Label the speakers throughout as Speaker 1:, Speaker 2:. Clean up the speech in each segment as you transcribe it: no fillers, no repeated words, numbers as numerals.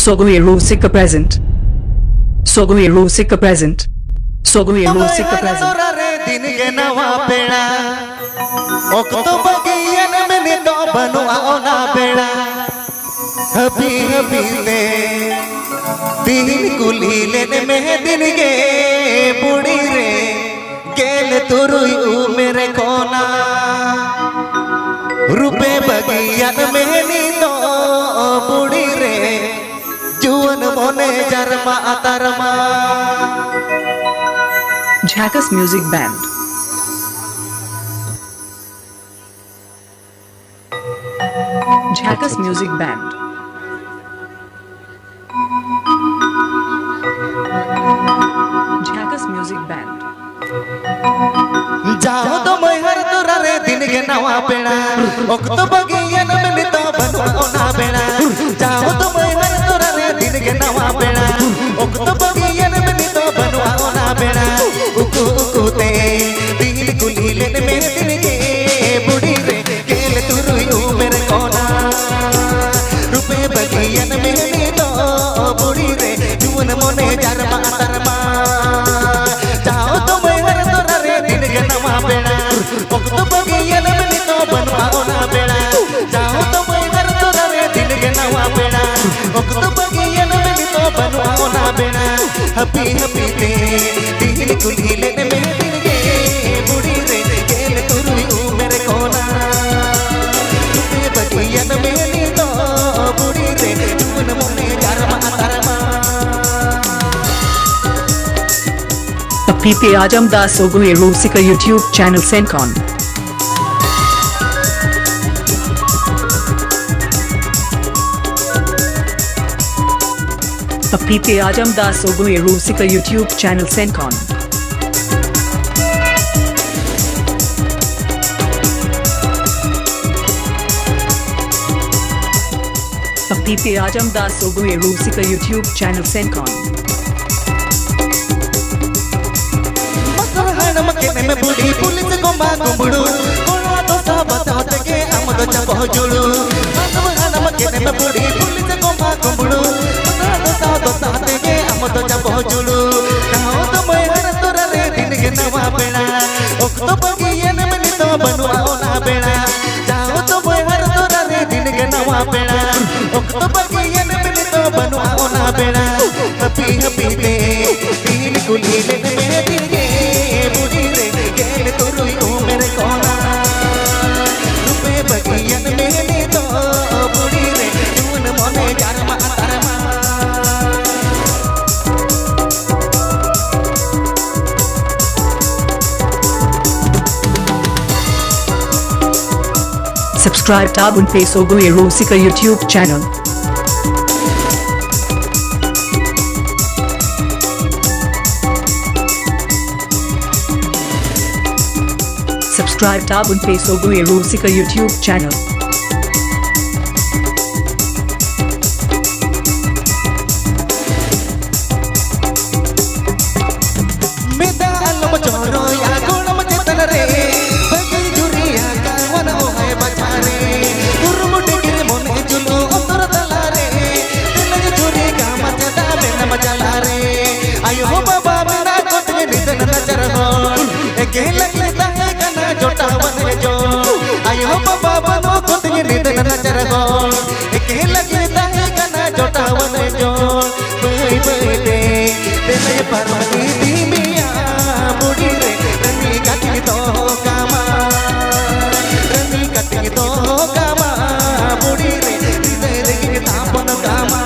Speaker 1: Sogai Rusika present. Sogai Rusika present. Sogai Rusika present.
Speaker 2: दिन के नवा पेड़ा ओक्तो बगियन में नितो बनुआ ओना पेड़ा हबी हबी ले दिन कुली लेने में दिन के बुढ़ी रे गेल तुरुई मेरे कोना रुपए बगियन में नितो बुढ़ी रे जुवन मोने जरमा अतरमा
Speaker 1: Jackass Music Band. Jackass Music Band. Jackass Music Band.
Speaker 2: जाओ तो मैं हरतोरा रे दिन के नवा पेड़ा ओक्तो बगियन में नितो बनुआ ओना पेड़ा जाओ तो मैं हरतोरा रे दिन के नवा पेड़ा ओक्तो बगियन में नितो बनुआ ओना पेड़ा उकु उकु ते दिन कुली लेने में दिन के बुढ़ी रे केल तुरुई मेरे कोना रुपए बगियन में नितो बुढ़ी रे जुवन मोने जरमा तरमा जाओ तो मैं हरतोरा रे दिन के नवा पेड़ा ओक्तो बगियन में नितो बनुआ ओना पेड़ा जाओ तो मैं हरतोरा रे दिन के नवा पेड़ा ओक्तो बगियन में नितो बनुआ ओना पेड़ा हपी हपी ते दिन कुली लेने में दिन के बुढ़ी रे केल तुरुई मेरे कोना रुपए बगियन में नितो बुढ़ी रे जुवन मोने जरमा Tarma
Speaker 1: PP Ajam Das Sogai Rusika YouTube channel Sencon. PP Ajam Das Sogai Rusika YouTube channel Sencon. PP Ajam Das Sogai Rusika YouTube channel Sencon.
Speaker 2: मकने में बुढ़ी पुलिस को मांगुड़ू कोना तो सब बताते के हम तो जब जुड़ू मकने में बुढ़ी पुलिस को मांगुड़ू कोना तो सब बताते के हम तो जब जुड़ू कहो तो मैं हरतोरा रे दिन के नवा पेड़ा ओक्तो बगियन में नितो बनुआ ओना पेड़ा जाओ तो मैं हरतोरा रे दिन के नवा पेड़ा ओक्तो बगियन में नितो बनुआ ओना पेड़ा हपी हपी ते दिन कुली लेने में दिन के बुढ़ी रे केल तुरुई मेरे कोना रुपए बगियन में नितो बुढ़ी रे जुवन मोने जरमा Tarma
Speaker 1: Subscribe Tabun Pe Sogai Rusika YouTube channel. Subscribe Tabun Pe Sogai Rusika YouTube channel.
Speaker 2: मेदा अलम चोरो या गोलम चेतन रे बगी जुरिया कावन ओ है बचारे गुरमुटे गिर मोने जुलो उतर तला रे दिल जुरी का मचदा बेन मचला रे आयो बाबा मेरा कोट में निधन नजर हो एके लगता है कना जोटा बने जो आयो बाबा बनो कोट में निधन नजर हो एके लगता है कना जोटा बने जो बई बई दे दिल परवानी दी मिया बुढ़ी रे रनी कटी तो कामा बुढ़ी रे हृदय रे तापन कामा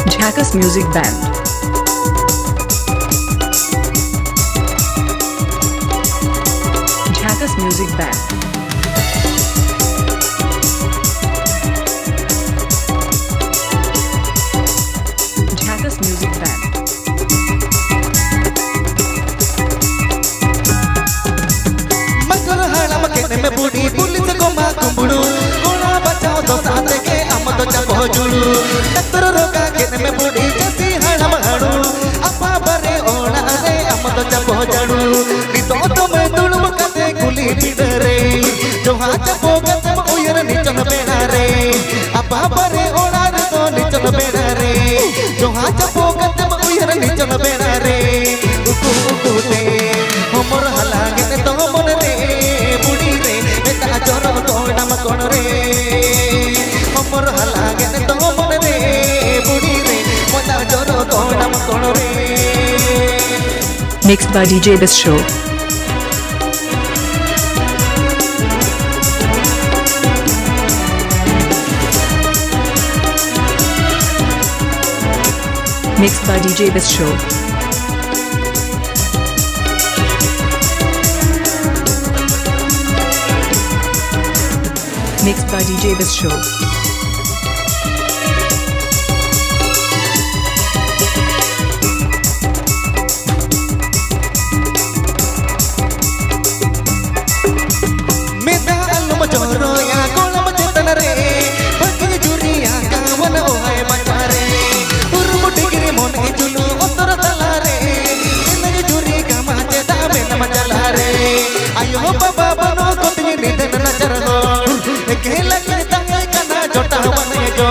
Speaker 1: Jackass Music Band. Jackass Music Band. Jackass Music Band.
Speaker 2: मगर हला मकने में बुढ़ी पुलिस को मांगुड़ू कोना बचाओ तो साथे के हम तो जब जुड़ू डॉक्टर रोगा के में बुढ़ी जैसी हड़म हड़ू अपा बरे और जोहा चपो कते उयर निचल बेड़ा रे उकु उकु ते हमर हलागे ने तो मन रे बुढ़ी रे बेटा जोर कोणम कोण रे हमर हलागे ने तो मन रे बुढ़ी रे बेटा जोर कोणम कोण रे
Speaker 1: Mixed by DJ This Show. Mixed by DJ This Show. Mixed by DJ This Show.
Speaker 2: मेदा अलम जोरो या कोलम चेतन रे बगी जुरिया कावन ओहाय बचारे उर्मुटी गिरी मोन जुलू उतर तला रे इनगे जुरी कामा चेता बेन मचला रे आयो बाबा बनो कोती निधन नजर हो केला के तंगे कना जोटा बने जो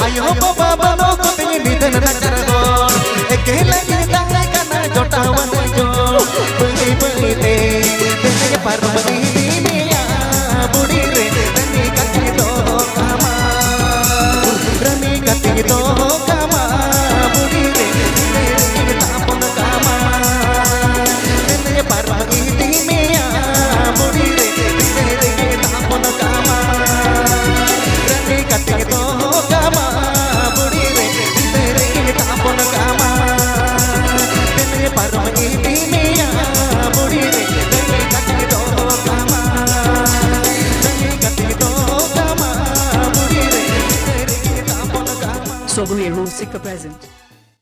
Speaker 2: आयो बाबा बनो कोती निधन नजर हो केला के तंगे कना जोटा बने जो बली बली ते तेरे पार्वती
Speaker 1: Sogai Rusika present.